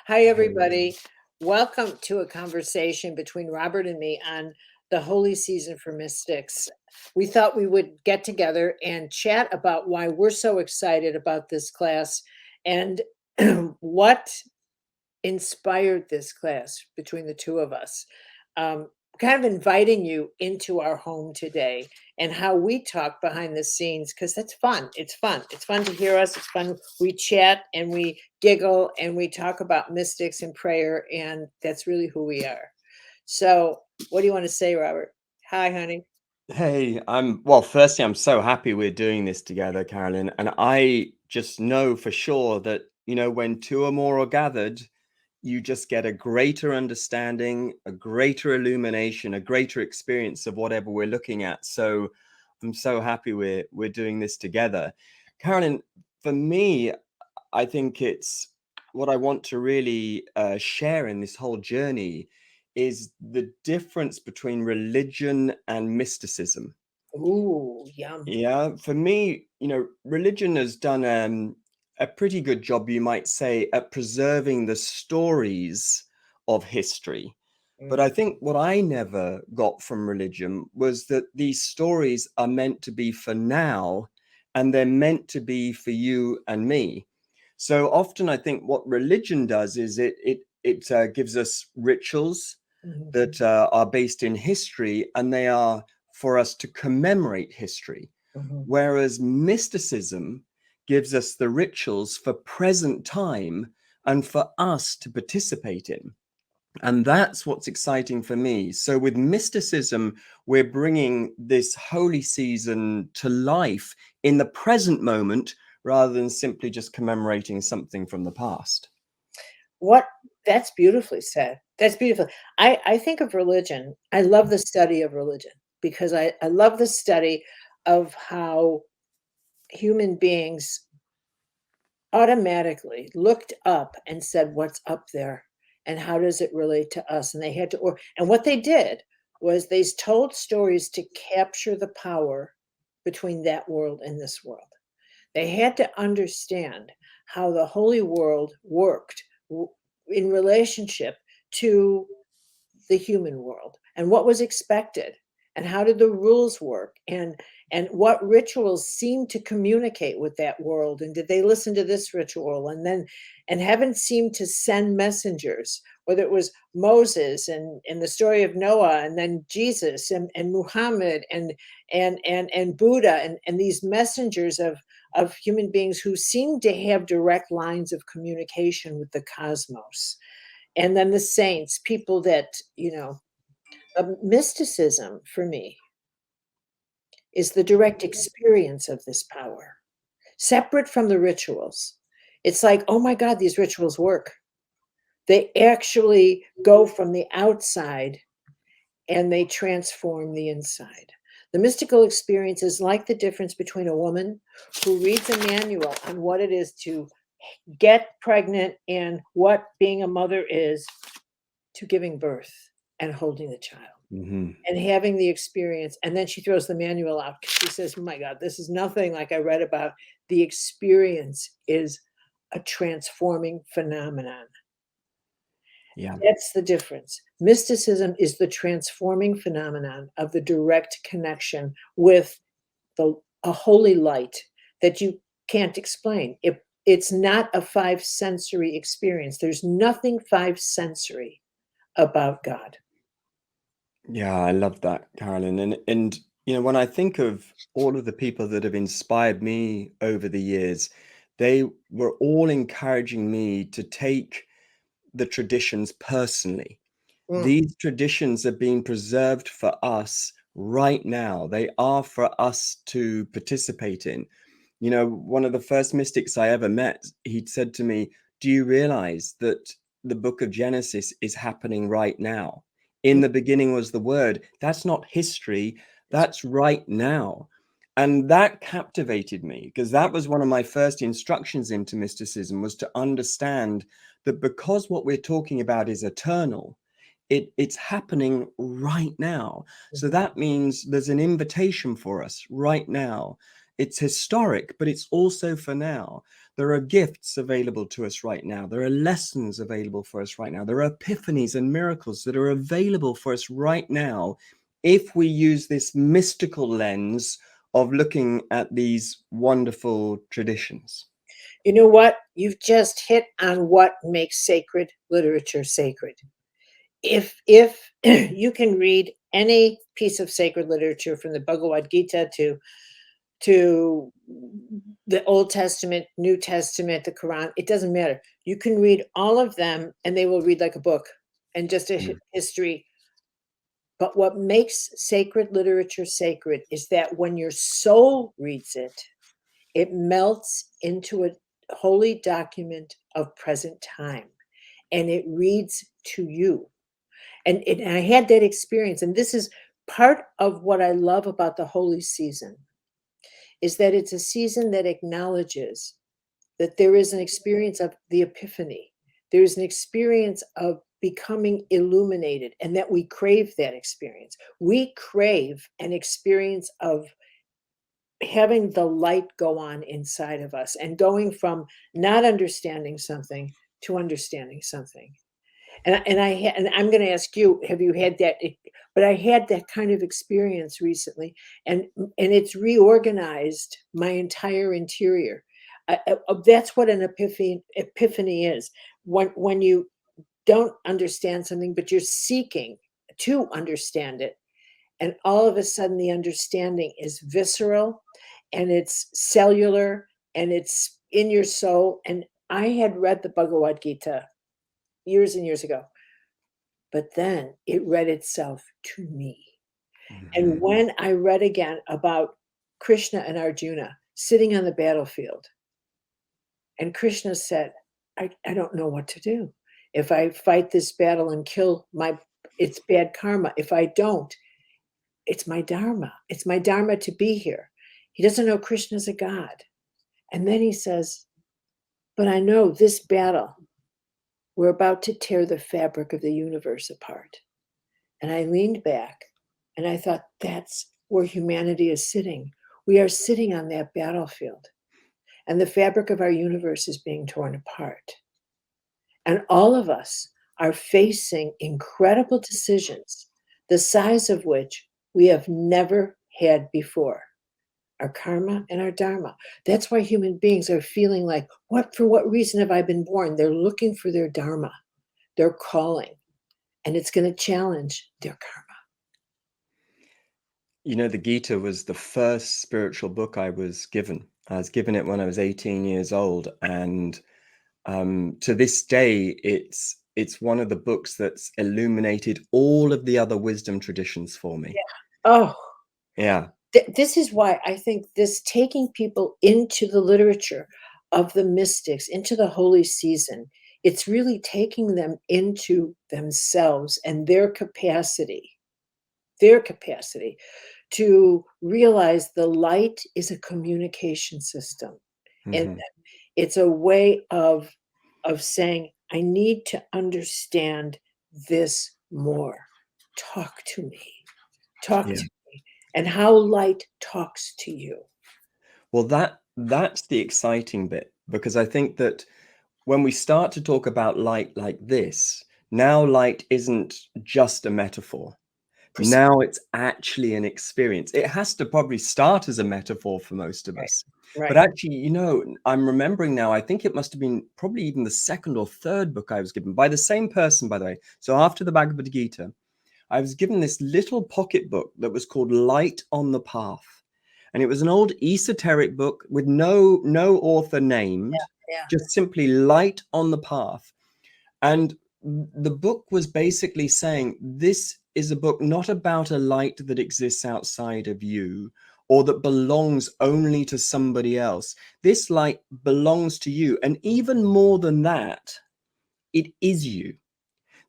Hi, everybody. Welcome to a conversation between Robert and me on the holy season for mystics. We thought we would get together and chat about why we're so excited about this class and what inspired this class between the two of us. Kind of inviting you into our home today and how we talk behind the scenes because that's fun. It's fun. It's fun to hear us. It's fun. We chat and we giggle and we talk about mystics and prayer, and that's really who we are. So, what do you want to say, Robert? Hi, honey. Hey, well, firstly, I'm so happy we're doing this together, Carolyn. And I just know for sure that, when two or more are gathered, you just get a greater understanding, a greater illumination, a greater experience of whatever we're looking at. So I'm so happy we're doing this together. Carolyn, for me, I think it's what I want to really share in this whole journey is the difference between religion and mysticism. Ooh, yum. Yeah, for me, religion has done a pretty good job, you might say, at preserving the stories of history. But I Mm. think what I never got from religion was that these stories are meant to be for now, and they're meant to be for you and me. So often, I think what religion does is it gives us rituals Mhm, that are based in history, and they are for us to commemorate history. mhm. Whereas mysticism gives us the rituals for present time and for us to participate in. And that's what's exciting for me. So with mysticism, we're bringing this holy season to life in the present moment rather than simply just commemorating something from the past. What That's beautifully said. That's beautiful. I think of religion. I love the study of religion because I love the study of how human beings automatically looked up and said, "What's up there? And how does it relate to us?" And they had to, and what they did was they told stories to capture the power between that world and this world. They had to understand how the holy world worked in relationship to the human world and what was expected and how did the rules work and what rituals seemed to communicate with that world, and did they listen to this ritual, and heaven seemed to send messengers, whether it was Moses and in the story of Noah, and then Jesus and Muhammad and Buddha, and these messengers of human beings who seemed to have direct lines of communication with the cosmos. And then the saints, people that, mysticism for me is the direct experience of this power, separate from the rituals. It's like, oh my God, these rituals work. They actually go from the outside and they transform the inside. The mystical experience is like the difference between a woman who reads a manual on what it is to get pregnant and what being a mother is, to giving birth and holding the child Mhm. and having the experience. And then she throws the manual out. She says, "Oh my God, this is nothing like I read about." The experience is a transforming phenomenon. Yeah. That's the difference. Mysticism is the transforming phenomenon of the direct connection with a holy light that you can't explain. It's not a five sensory experience. There's nothing five sensory about God. Yeah, I love that, Carolyn. And when I think of all of the people that have inspired me over the years, they were all encouraging me to take the traditions personally. Mm. These traditions are being preserved for us right now. They are for us to participate in. One of the first mystics I ever met, he said to me, "Do you realize that the book of Genesis is happening right now? In the beginning was the word." That's not history, that's right now. And that captivated me because that was one of my first instructions into mysticism, was to understand that because what we're talking about is eternal, it's happening right now. So Mhm. that means there's an invitation for us right now. It's historic, but it's also for now. There are gifts available to us right now. There are lessons available for us right now. There are epiphanies and miracles that are available for us right now if we use this mystical lens of looking at these wonderful traditions. You know what? You've just hit on what makes sacred literature sacred. If you can read any piece of sacred literature from the Bhagavad Gita to the Old Testament, New Testament, the Quran, it doesn't matter. You can read all of them and they will read like a book and just a history. But what makes sacred literature sacred is that when your soul reads it, it melts into a holy document of present time and it reads to you. And I had that experience. And this is part of what I love about the holy season is that it's a season that acknowledges that there is an experience of the epiphany. There is an experience of becoming illuminated and that we crave that experience. We crave an experience of having the light go on inside of us and going from not understanding something to understanding something. And I'm going to ask you, have you had that? But I had that kind of experience recently, and it's reorganized my entire interior. That's what an epiphany is. When you don't understand something, but you're seeking to understand it, and all of a sudden the understanding is visceral, and it's cellular, and it's in your soul. And I had read the Bhagavad Gita years and years ago. But then it read itself to me. And when I read again about Krishna and Arjuna sitting on the battlefield, and Krishna said, I don't know what to do. If I fight this battle and kill it's bad karma. If I don't, it's my dharma. It's my dharma to be here. He doesn't know Krishna's a god. And then he says, but I know this battle, we're about to tear the fabric of the universe apart. And I leaned back and I thought, that's where humanity is sitting. We are sitting on that battlefield. And the fabric of our universe is being torn apart. And all of us are facing incredible decisions, the size of which we have never had before. Our karma and our dharma. That's why human beings are feeling like, for what reason have I been born? They're looking for their dharma, their calling, and it's going to challenge their karma. You know, the Gita was the first spiritual book I was given. I was given it when I was 18 years old, and to this day, it's one of the books that's illuminated all of the other wisdom traditions for me. Yeah. Oh, yeah. This is why I think this taking people into the literature of the mystics, into the holy season, it's really taking them into themselves and their capacity to realize the light is a communication system. And it's a way of saying, I need to understand this more. Talk to me. Talk to me. And how light talks to you. Well, that's the exciting bit, because I think that when we start to talk about light like this, now light isn't just a metaphor. Now it's actually an experience. It has to probably start as a metaphor for most of us. Right. But actually, you know, I'm remembering now, I think it must have been probably even the second or third book I was given by the same person, by the way. So after the Bhagavad Gita, I was given this little pocket book that was called Light on the Path. And it was an old esoteric book with no author named, just simply Light on the Path. And the book was basically saying, this is a book not about a light that exists outside of you or that belongs only to somebody else. This light belongs to you. And even more than that, it is you.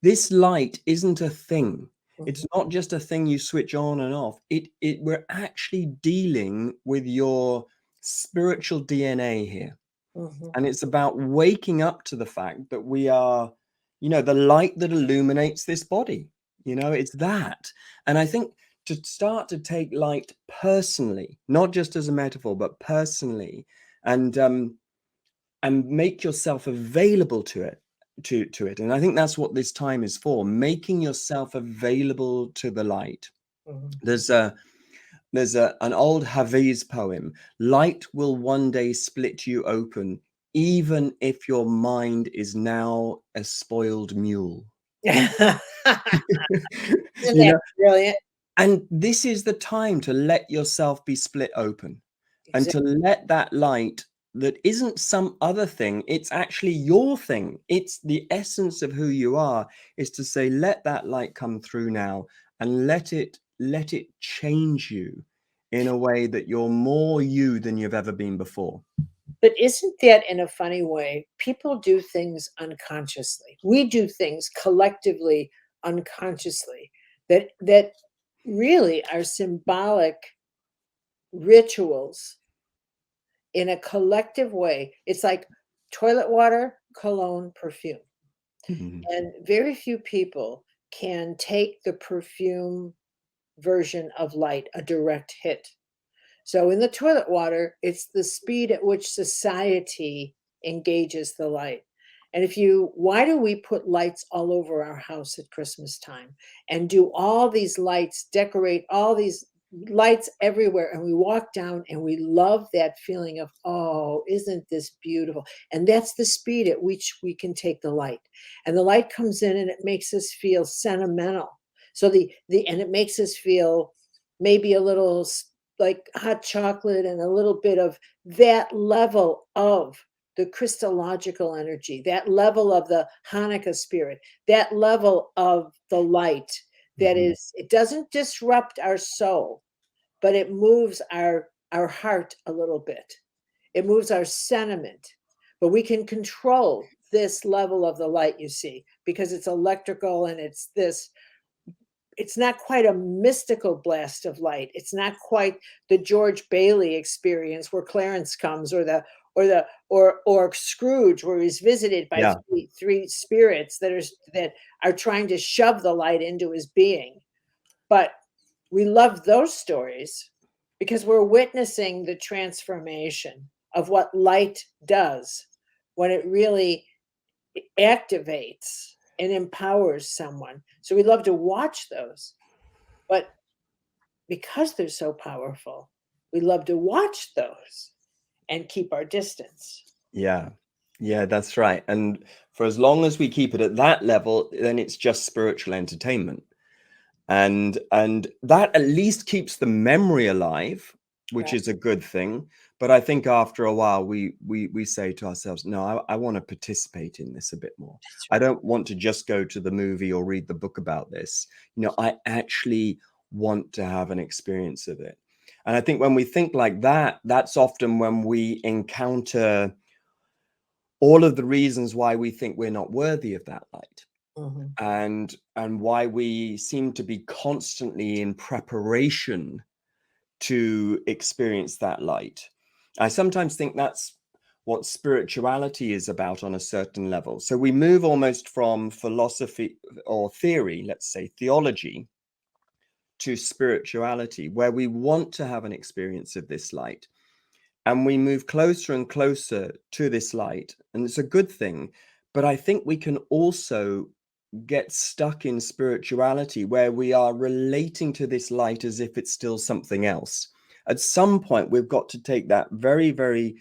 This light isn't a thing. It's not just a thing you switch on and off. We're actually dealing with your spiritual DNA here. And it's about waking up to the fact that we are, you know, the light that illuminates this body. You know, it's that. And I think to start to take light personally, not just as a metaphor, but personally, and make yourself available to it, to it. And I think that's what this time is for, making yourself available to the light. Mhm. There's an old Hafiz poem: light will one day split you open, even if your mind is now a spoiled mule. Isn't You that know, brilliant? and this is the time to let yourself be split open, and to Exactly. let that light that isn't some other thing, it's actually your thing. It's the essence of who you are, is to say, let that light come through now, and let it change you in a way that you're more you than you've ever been before. But isn't that, in a funny way, people do things unconsciously. We do things collectively unconsciously that really are symbolic rituals in a collective way. It's like toilet water, cologne, perfume. Mhm. And very few people can take the perfume version of light, a direct hit. So in the toilet water, it's the speed at which society engages the light. And why do we put lights all over our house at Christmas time and do all these lights, decorate all these lights everywhere? And we walk down and we love that feeling of, oh, isn't this beautiful? And that's the speed at which we can take the light. And the light comes in and it makes us feel sentimental. So and it makes us feel maybe a little like hot chocolate, and a little bit of that level of the Christological energy, that level of the Hanukkah spirit, that level of the light that Mhm. is, it doesn't disrupt our soul, but it moves our heart a little bit. It moves our sentiment, but we can control this level of the light, you see, because it's electrical and it's not quite a mystical blast of light. It's not quite the George Bailey experience where Clarence comes, or Scrooge, where he's visited by Yeah. three spirits that are trying to shove the light into his being. But we love those stories because we're witnessing the transformation of what light does when it really activates and empowers someone. So we love to watch those. But because they're so powerful, we love to watch those and keep our distance. Yeah. Yeah, that's right. And for as long as we keep it at that level, then it's just spiritual entertainment. And that at least keeps the memory alive, which Right. is a good thing. But I think after a while we say to ourselves, no, I want to participate in this a bit more. That's I right. don't want to just go to the movie or read the book about this. I actually want to have an experience of it. And I think when we think like that, that's often when we encounter all of the reasons why we think we're not worthy of that light, Mhm. and why we seem to be constantly in preparation to experience that light. I sometimes think that's what spirituality is about on a certain level. So we move almost from philosophy or theory, let's say theology, to spirituality, where we want to have an experience of this light. And we move closer and closer to this light. And it's a good thing. But I think we can also get stuck in spirituality where we are relating to this light as if it's still something else. At some point, we've got to take that very, very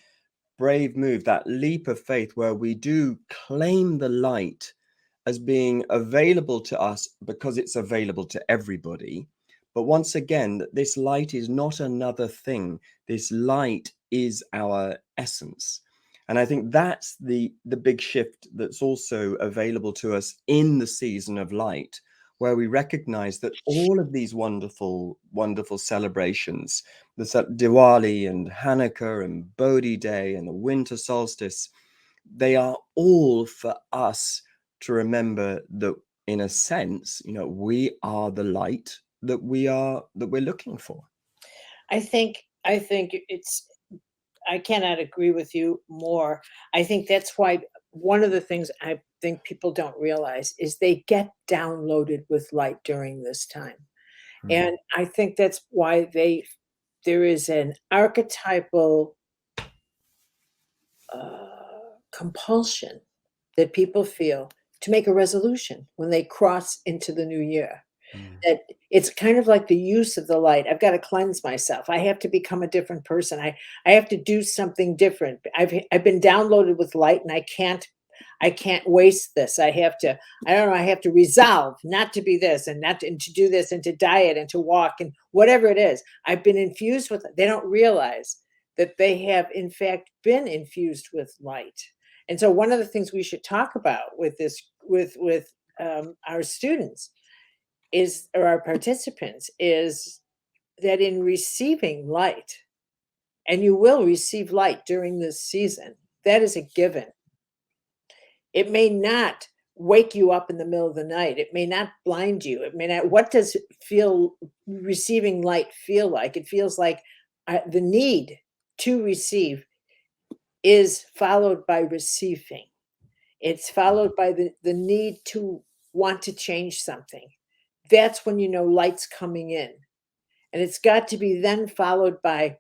brave move, that leap of faith, where we do claim the light as being available to us because it's available to everybody. But once again, this light is not another thing. This light is our essence. And I think that's the big shift that's also available to us in the season of light, where we recognize that all of these wonderful, wonderful celebrations, Diwali and Hanukkah and Bodhi Day and the winter solstice, they are all for us to remember that, in a sense, we are the light that we're looking for. I think I cannot agree with you more. I think that's why one of the things I think people don't realize is they get downloaded with light during this time. Mhm. And I think that's why there is an archetypal compulsion that people feel to make a resolution when they cross into the new year. Mm. That it's kind of like the use of the light. I've got to cleanse myself. I have to become a different person. I have to do something different. I've been downloaded with light and I can't waste this. I don't know, I have to resolve not to be this and not to, and to do this and to diet and to walk and whatever it is. I've been infused with it. They don't realize that they have in fact been infused with light. And so one of the things we should talk about with this with our students is or our participants is that in receiving light, and you will receive light during this season, that is a given. It may not wake you up in the middle of the night. It may not blind you. It may not. What does feel receiving light feel like? It feels like the need to receive is followed by receiving. It's followed by the need to want to change something. That's when you know light's coming in. And it's got to be then followed by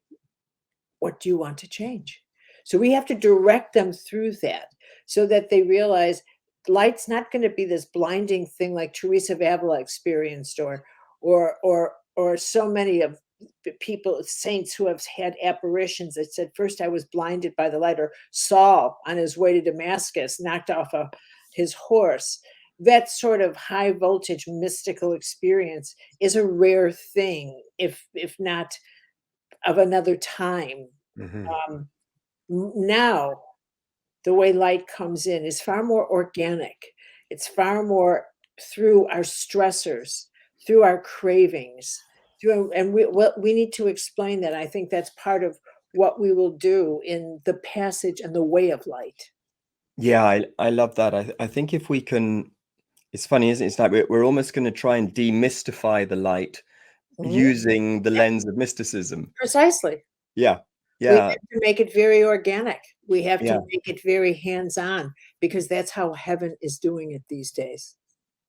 what do you want to change? So we have to direct them through that so that they realize light's not going to be this blinding thing like Teresa of Avila experienced or so many of the people, saints who have had apparitions that said, first I was blinded by the light, or Saul on his way to Damascus, knocked off his horse. That sort of high voltage mystical experience is a rare thing, if not of another time. Mhm. Um, Now, the way light comes in is far more organic. It's far more through our stressors, through our cravings, and we need to explain that. I think that's part of what we will do in the passage and the way of light. Yeah, I love that. I think if we can, it's funny, isn't it? It's like we're almost going to try and demystify the light Mhm. using the Yeah, lens of mysticism. precisely. Yeah, We yeah, have to make it very organic. We have to yeah. make it very hands-on because that's how heaven is doing it these days.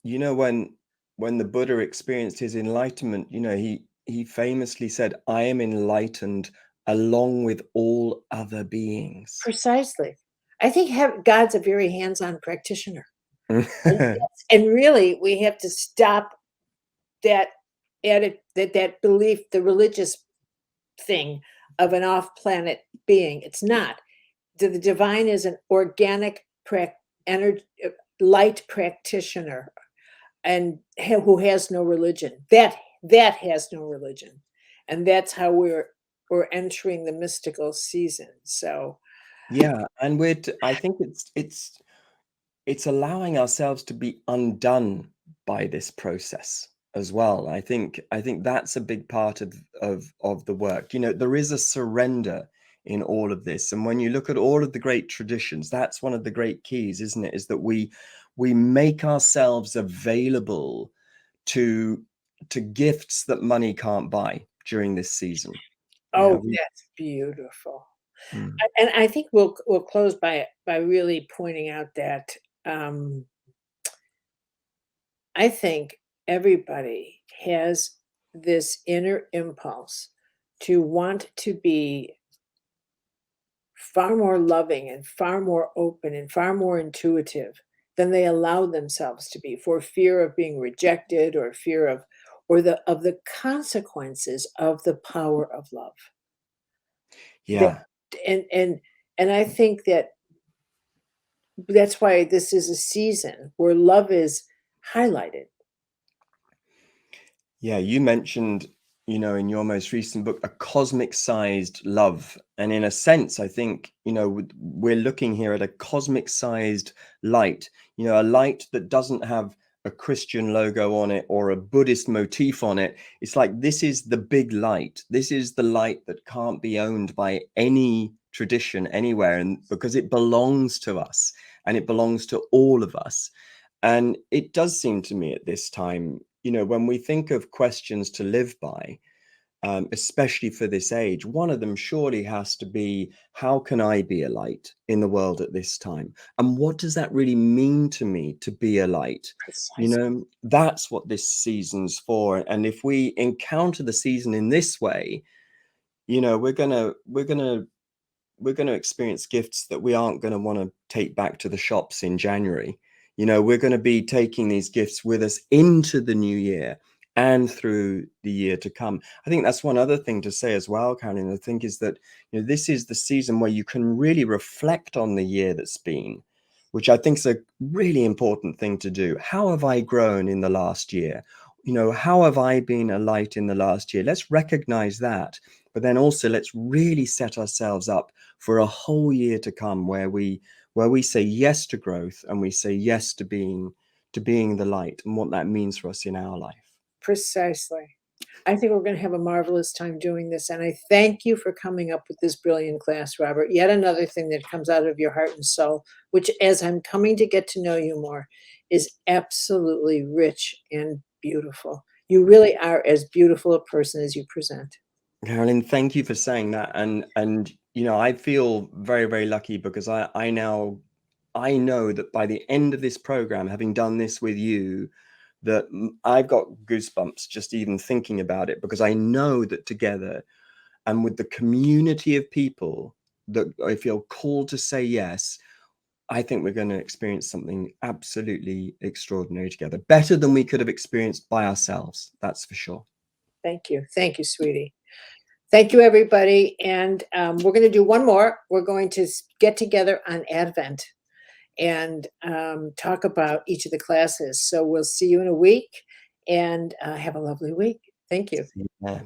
You know, when the Buddha experienced his enlightenment, he famously said, "I am enlightened along with all other beings." Precisely. I think God's a very hands-on practitioner. And really, we have to stop that that belief, the religious thing of an off-planet being. It's not. The divine is an organic energy, light practitioner, and who has no religion. That has no religion, and that's how we're entering the mystical season. So, Yeah, and I think it's allowing ourselves to be undone by this process as well. I think that's a big part of the work. There is a surrender in all of this. And when you look at all of the great traditions, that's one of the great keys, isn't it? Is that we make ourselves available to gifts that money can't buy during this season. Yeah, oh, that's beautiful. mm, And I think we'll close by really pointing out that um, I think everybody has this inner impulse to want to be far more loving and far more open and far more intuitive than they allow themselves to be for fear of being rejected or fear or the consequences of the power of love. That, yeah. and and I think that's why this is a season where love is highlighted. Yeah, you mentioned, in your most recent book, a cosmic sized love. And in a sense, I think, we're looking here at a cosmic sized light, a light that doesn't have a Christian logo on it or a Buddhist motif on it. It's like this is the big light. This is the light that can't be owned by any tradition anywhere. And because it belongs to us and it belongs to all of us. And it does seem to me at this time, when we think of questions to live by, especially for this age. One of them surely has to be, how can I be a light in the world at this time? And what does that really mean to me to be a light? You Precisely. know, that's what this season's for. And if we encounter the season in this way, you know, we're going to experience gifts that we aren't going to want to take back to the shops in January. You know, we're going to be taking these gifts with us into the new year and through the year to come. I think that's one other thing to say as well, Carolyn. I think is that, you know, this is the season where you can really reflect on the year that's been, which I think is a really important thing to do. How have I grown in the last year? You know, how have I been a light in the last year? Let's recognize that, but then also let's really set ourselves up for a whole year to come where we say yes to growth, and we say yes to being the light, and what that means for us in our life. Precisely. I think we're going to have a marvelous time doing this. And I thank you for coming up with this brilliant class, Robert. Yet another thing that comes out of your heart and soul, which, as I'm coming to get to know you more, is absolutely rich and beautiful. You really are as beautiful a person as you present. Carolyn, thank you for saying that. And you know, I feel very, very lucky because I now I know that by the end of this program, having done this with you, that I've got goosebumps just even thinking about it, because I know that together and with the community of people that I feel called to say yes, I think we're going to experience something absolutely extraordinary together, better than we could have experienced by ourselves. That's for sure. Thank you. Thank you, sweetie. Thank you, everybody. And we're going to do one more. We're going to get together on Advent and talk about each of the classes. So we'll see you in a week, and have a lovely week. Thank you. Yeah.